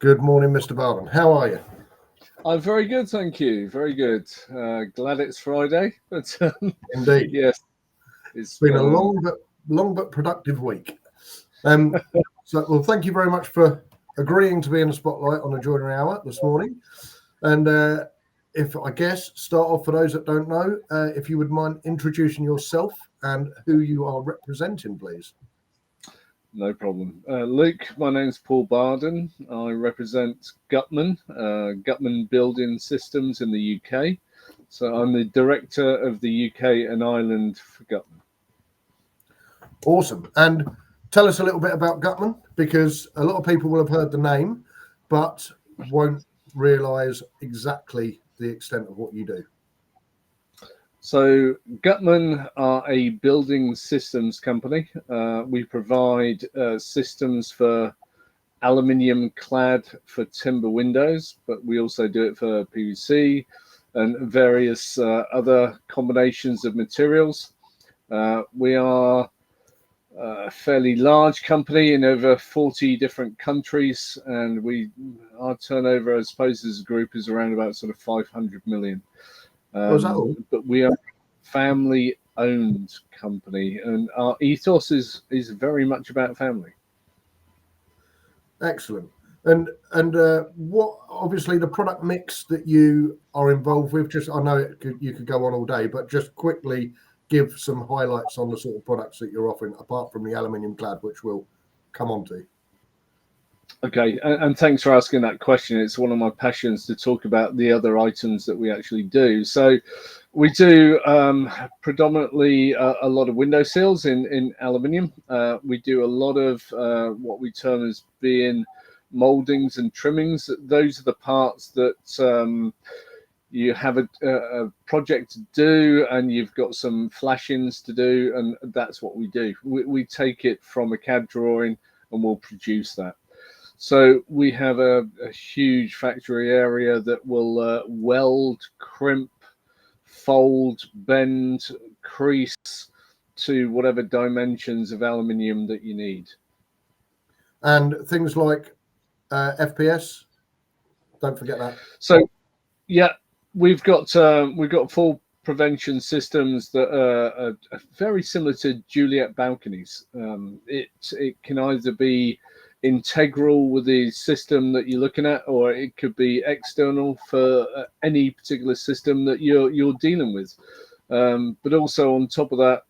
Good morning, Mr. Barden. How are you? I'm very good, thank you. Very good. Glad it's Friday, but Indeed. yes, It's been a long but productive week. Well, thank you very much for agreeing to be in the spotlight on the Joinery Hour this morning. And if I guess start off for those that don't know, if you would mind introducing yourself and who you are representing, please. No problem. Luke, my name's Paul Barden. I represent Gutmann, Gutmann Building Systems in the UK. So I'm the director of the UK and Ireland for Gutmann. Awesome. And tell us a little bit about Gutmann, because a lot of people will have heard the name, but won't realise exactly the extent of what you do. So Gutmann are a building systems company. We provide systems for aluminium clad for timber windows, but we also do it for PVC and various other combinations of materials. We are a fairly large company in over 40 different countries, and our turnover, I suppose, as a group is around about sort of 500 million. But we are a family-owned company, and our ethos is very much about family. Excellent. And what obviously the product mix that you are involved with? Just I know you could go on all day, but just quickly give some highlights on the sort of products that you're offering, apart from the aluminium clad, which we'll come on to. Okay, and thanks for asking that question. It's one of my passions to talk about the other items that we actually do. So we do predominantly a lot of window sills in aluminium. We do a lot of what we term as being moldings and trimmings. Those are the parts that you have a project to do and you've got some flashings to do, and that's what we do. We take it from a CAD drawing and we'll produce that. So we have a huge factory area that will weld, crimp, fold, bend, crease to whatever dimensions of aluminium that you need. And things like FPS, don't forget that. So yeah, we've got full prevention systems that are very similar to Juliet balconies. It can either be integral with the system that you're looking at, or it could be external for any particular system that you're dealing with. But also on top of that,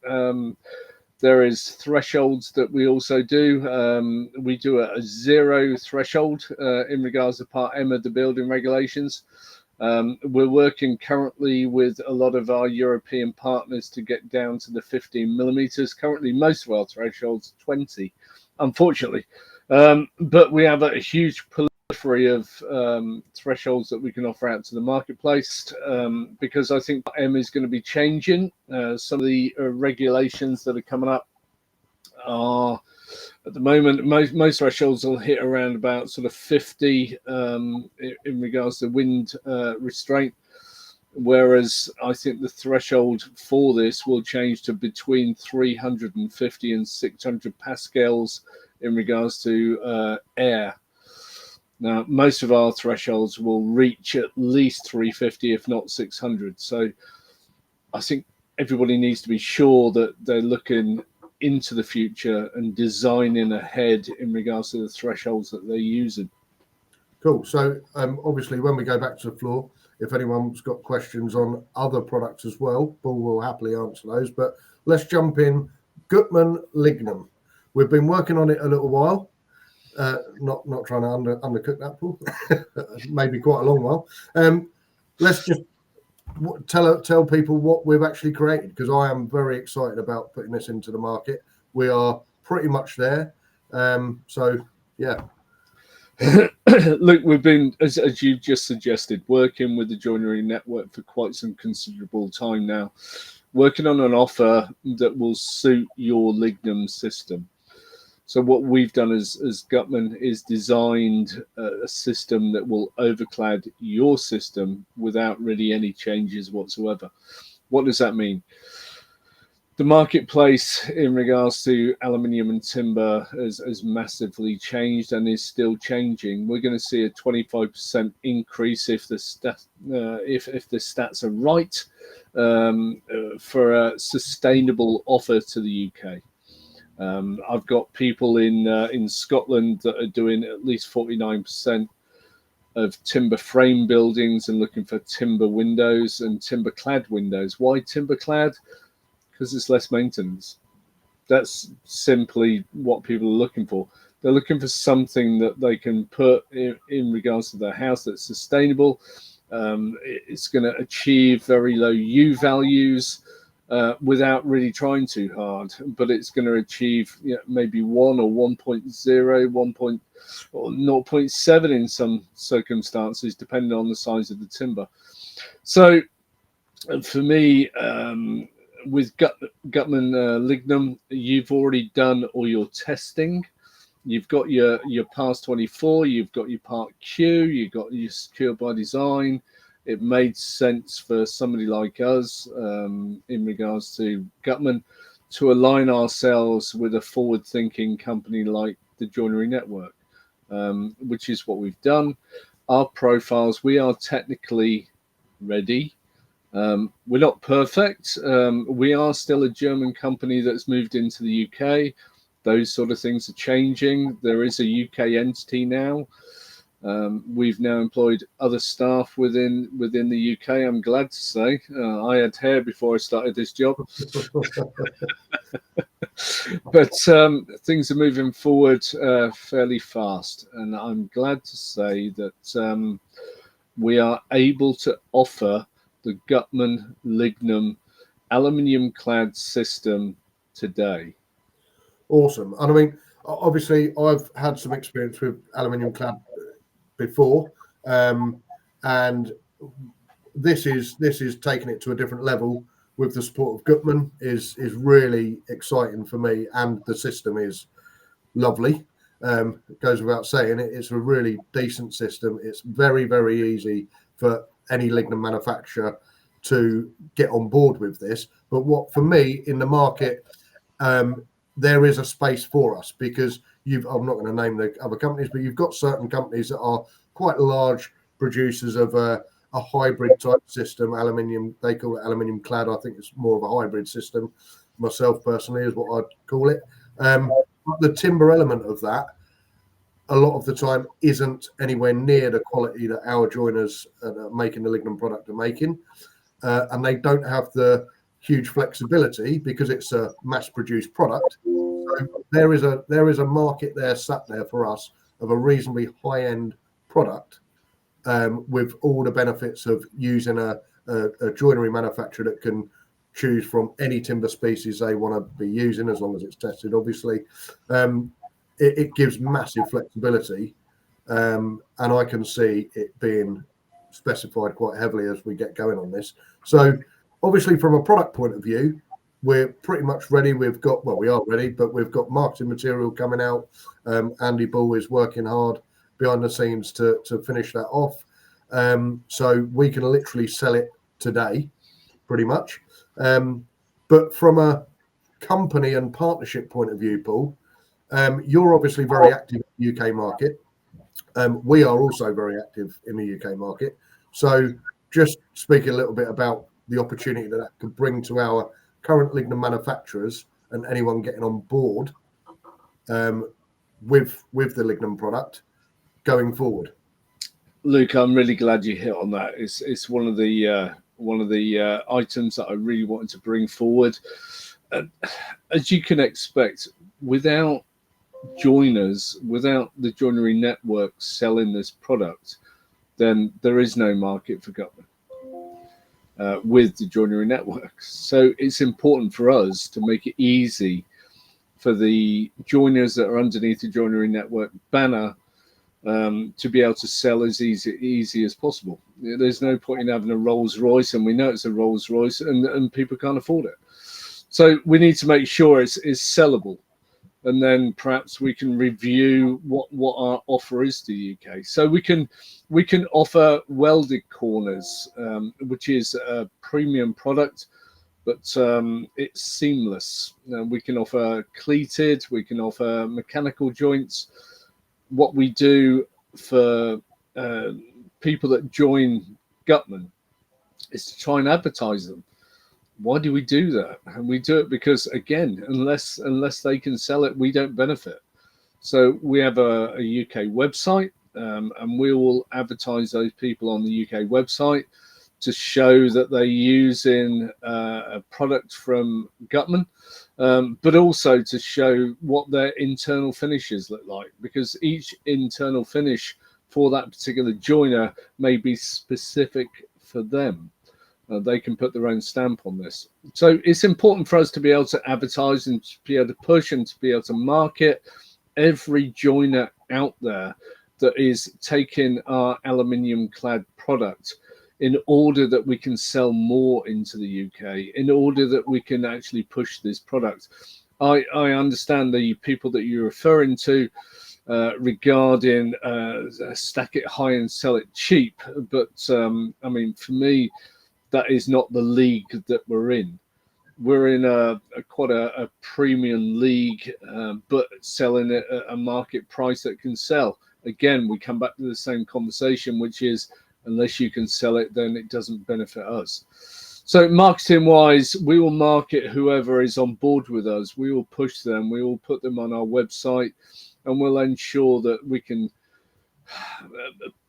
there is thresholds that we also do. We do a zero threshold in regards to Part M of the building regulations. We're working currently with a lot of our European partners to get down to the 15 millimeters. Currently, most of our thresholds are 20, unfortunately. But we have a huge proliferation of thresholds that we can offer out to the marketplace, because I think M is going to be changing. Some of the regulations that are coming up are, at the moment, most thresholds will hit around about sort of 50 in regards to wind restraint, whereas I think the threshold for this will change to between 350 and 600 pascals in regards to air. Now, most of our thresholds will reach at least 350, if not 600. So I think everybody needs to be sure that they're looking into the future and designing ahead in regards to the thresholds that they're using. Cool. So obviously, when we go back to the floor, if anyone's got questions on other products as well, Paul will happily answer those. But let's jump in. Gutmann Lignum. We've been working on it a little while. Not trying to undercook that, Paul. Maybe quite a long while. Let's just tell people what we've actually created, because I am very excited about putting this into the market. We are pretty much there. So yeah. Look, we've been, as you just suggested, working with the Joinery Network for quite some considerable time now, working on an offer that will suit your Lignum system. So what we've done as Gutmann is designed a system that will overclad your system without really any changes whatsoever. What does that mean? The marketplace in regards to aluminium and timber has massively changed and is still changing. We're going to see a 25% increase if the stats are right, for a sustainable offer to the UK. I've got people in Scotland that are doing at least 49% of timber frame buildings and looking for timber windows and timber clad windows. Why timber clad? Because it's less maintenance. That's simply what people are looking for. They're looking for something that they can put in regards to their house that's sustainable. It's going to achieve very low U values without really trying too hard, but it's going to achieve maybe 1 or 1.0, 1. Or 0.7 in some circumstances, depending on the size of the timber. So for me, with Gutmann Lignum, you've already done all your testing. You've got your PAS 24, you've got your Part Q, you've got your Secure by Design. It made sense for somebody like us in regards to Gutmann to align ourselves with a forward-thinking company like the Joinery Network, which is what we've done. Our profiles, we are technically ready. We're not perfect. We are still a German company that's moved into the UK. Those sort of things are changing. There is a UK entity now. We've now employed other staff within the UK. I'm glad to say I had hair before I started this job. But things are moving forward fairly fast, and I'm glad to say that we are able to offer the Gutmann Lignum aluminium clad system today. Awesome. And I mean, obviously, I've had some experience with aluminium clad before, and this is taking it to a different level with the support of Gutmann is really exciting for me, and the system is lovely. It goes without saying, it's a really decent system. It's very, very easy for any lignum manufacturer to get on board with this. But what for me in the market, there is a space for us, because I'm not going to name the other companies, but you've got certain companies that are quite large producers of a hybrid type system, aluminium. They call it aluminium clad. I think it's more of a hybrid system. Myself personally is what I'd call it. The timber element of that, a lot of the time, isn't anywhere near the quality that our joiners making the lignum product are making, and they don't have the huge flexibility because it's a mass-produced product. So there is a market there sat there for us of a reasonably high-end product, with all the benefits of using a joinery manufacturer that can choose from any timber species they want to be using, as long as it's tested, obviously. It gives massive flexibility, and I can see it being specified quite heavily as we get going on this. So obviously, from a product point of view, we're pretty much ready. We are ready, but we've got marketing material coming out. Andy Bull is working hard behind the scenes to finish that off. So we can literally sell it today, pretty much. But from a company and partnership point of view, Paul, you're obviously very active in the UK market. We are also very active in the UK market. So just speak a little bit about the opportunity that could bring to our current lignum manufacturers and anyone getting on board with the lignum product going forward. Luke, I'm really glad you hit on that. It's one of the items that I really wanted to bring forward. As you can expect, without joiners, without the Joinery Network selling this product, then there is no market for Gutmann with the Joinery Network. So it's important for us to make it easy for the joiners that are underneath the Joinery Network banner to be able to sell as easy as possible. There's no point in having a Rolls Royce, and we know it's a Rolls Royce, and people can't afford it. So we need to make sure it's sellable, and then perhaps we can review what our offer is to the UK. So we can offer welded corners, which is a premium product, but it's seamless. We can offer cleated, we can offer mechanical joints. What we do for people that join Gutmann is to try and advertise them. Why do we do that? And we do it because, again, unless they can sell it, we don't benefit. So we have a UK website, and we will advertise those people on the UK website to show that they're using a product from Gutmann, but also to show what their internal finishes look like, because each internal finish for that particular joiner may be specific for them. They can put their own stamp on this. So it's important for us to be able to advertise and to be able to push and to be able to market every joiner out there that is taking our aluminium clad product, in order that we can sell more into the UK, in order that we can actually push this product. I understand the people that you're referring to regarding stack it high and sell it cheap, but I mean, for me, that is not the league that we're in. We're in quite a premium league, but selling it at a market price that can sell. Again, we come back to the same conversation, which is, unless you can sell it, then it doesn't benefit us. So marketing wise, we will market whoever is on board with us. We will push them. We will put them on our website, and we'll ensure that we can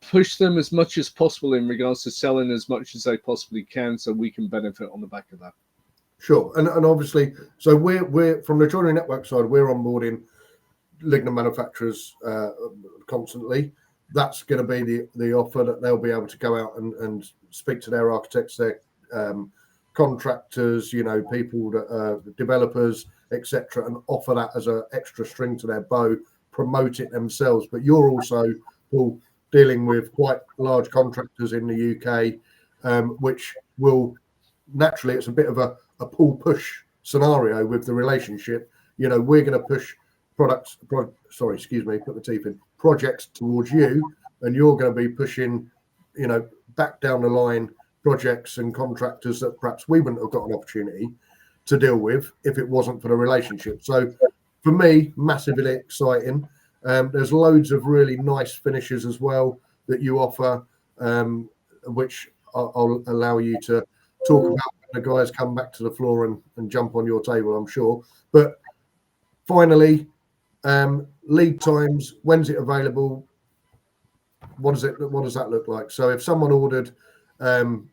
push them as much as possible in regards to selling as much as they possibly can, so we can benefit on the back of that. Sure. And obviously, so we're from the Joinery Network side, we're onboarding Lignum manufacturers constantly. That's going to be the offer, that they'll be able to go out and speak to their architects, their contractors, people that developers, etc., and offer that as an extra string to their bow, promote it themselves. But you're also, Paul, dealing with quite large contractors in the UK, which will naturally, it's a bit of a pull-push scenario with the relationship. We're going to push projects towards you, and you're going to be pushing, back down the line projects and contractors that perhaps we wouldn't have got an opportunity to deal with if it wasn't for the relationship. So for me, massively exciting. There's loads of really nice finishes as well that you offer, which I'll allow you to talk about when the guys come back to the floor and jump on your table, I'm sure. But finally, lead times, when's it available? What does that look like? So if someone ordered,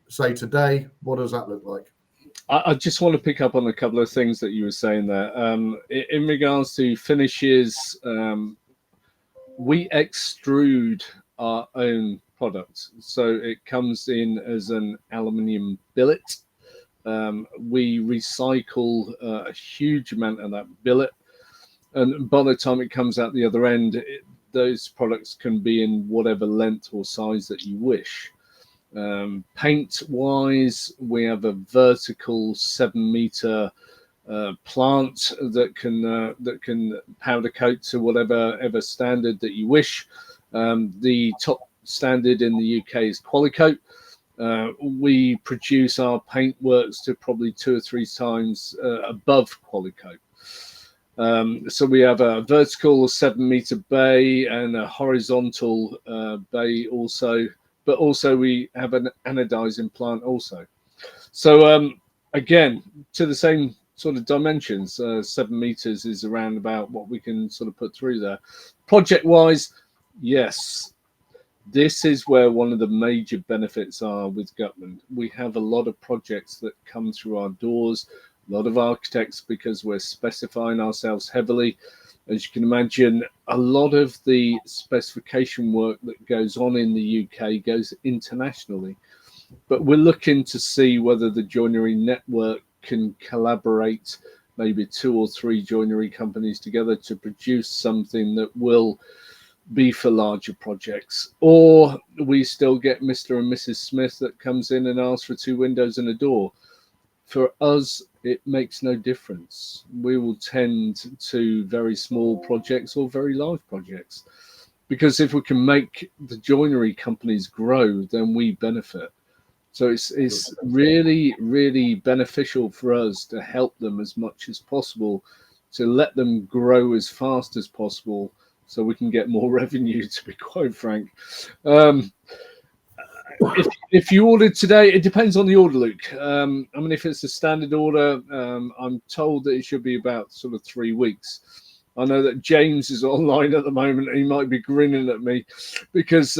say today, what does that look like? I just want to pick up on a couple of things that you were saying there. In regards to finishes, we extrude our own product. So it comes in as an aluminium billet. We recycle a huge amount of that billet. And by the time it comes out the other end, those products can be in whatever length or size that you wish. Paint wise, we have a vertical 7-meter plant that can powder coat to whatever standard that you wish. The top standard in the UK is Qualicoat. We produce our paint works to probably 2 or 3 times above Qualicoat. So we have a vertical 7-meter bay and a horizontal bay also, but also we have an anodizing plant also. So again, to the same sort of dimensions, 7 meters is around about what we can sort of put through there. Project wise, yes, this is where one of the major benefits are with Gutmann. We have a lot of projects that come through our doors, a lot of architects, because we're specifying ourselves heavily. As you can imagine, a lot of the specification work that goes on in the UK goes internationally. But we're looking to see whether the Joinery Network can collaborate, maybe 2 or 3 joinery companies together to produce something that will be for larger projects. Or we still get Mr. and Mrs. Smith that comes in and asks for 2 windows and a door. For us, it makes no difference. We will tend to very small projects or very large projects, because if we can make the joinery companies grow, then we benefit. So it's really beneficial for us to help them as much as possible, to let them grow as fast as possible, so we can get more revenue. To be quite frank, if you ordered today, it depends on the order, Luke. I mean, if it's a standard order, I'm told that it should be about sort of 3 weeks. I know that James is online at the moment, and he might be grinning at me because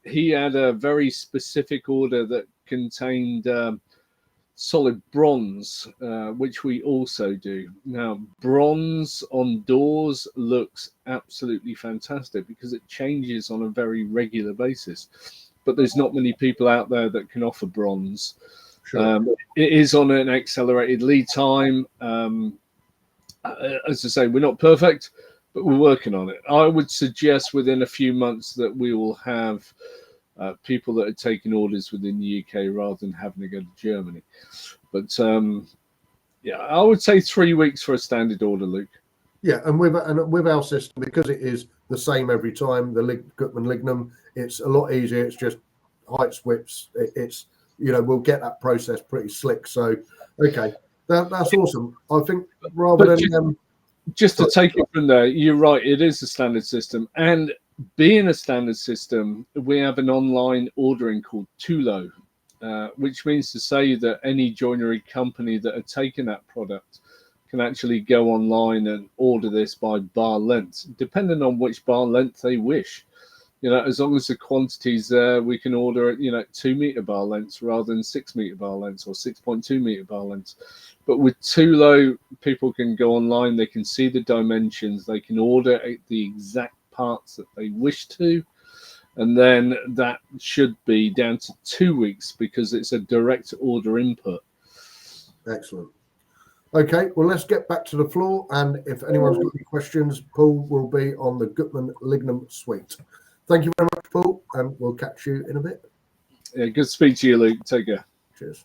he had a very specific order that contained solid bronze, which we also do. Now, bronze on doors looks absolutely fantastic because it changes on a very regular basis. But there's not many people out there that can offer bronze. Sure. It is on an accelerated lead time. As I say, we're not perfect, but we're working on it. I would suggest within a few months that we will have people that are taking orders within the UK rather than having to go to Germany. But yeah, I would say 3 weeks for a standard order, Luke. Yeah, and with our system, because it is the same every time, the Gutmann Lignum, it's a lot easier. It's just heights, widths. It's we'll get that process pretty slick. So okay, that's awesome. I think rather than just to take it from there, you're right. It is a standard system, and being a standard system, we have an online ordering called Tulo, which means to say that any joinery company that are taking that product can actually go online and order this by bar length, depending on which bar length they wish. As long as the quantity's there, we can order it, 2 meter bar lengths rather than 6 meter bar lengths or 6.2 meter bar lengths. But with Tulo, people can go online, they can see the dimensions, they can order the exact parts that they wish to, and then that should be down to 2 weeks because it's a direct order input. Excellent. Okay, well, let's get back to the floor, and if anyone's got any questions, Paul will be on the Gutmann Lignum suite. Thank you very much, Paul, and we'll catch you in a bit. Yeah, good to speak to you, Luke. Take care. Cheers.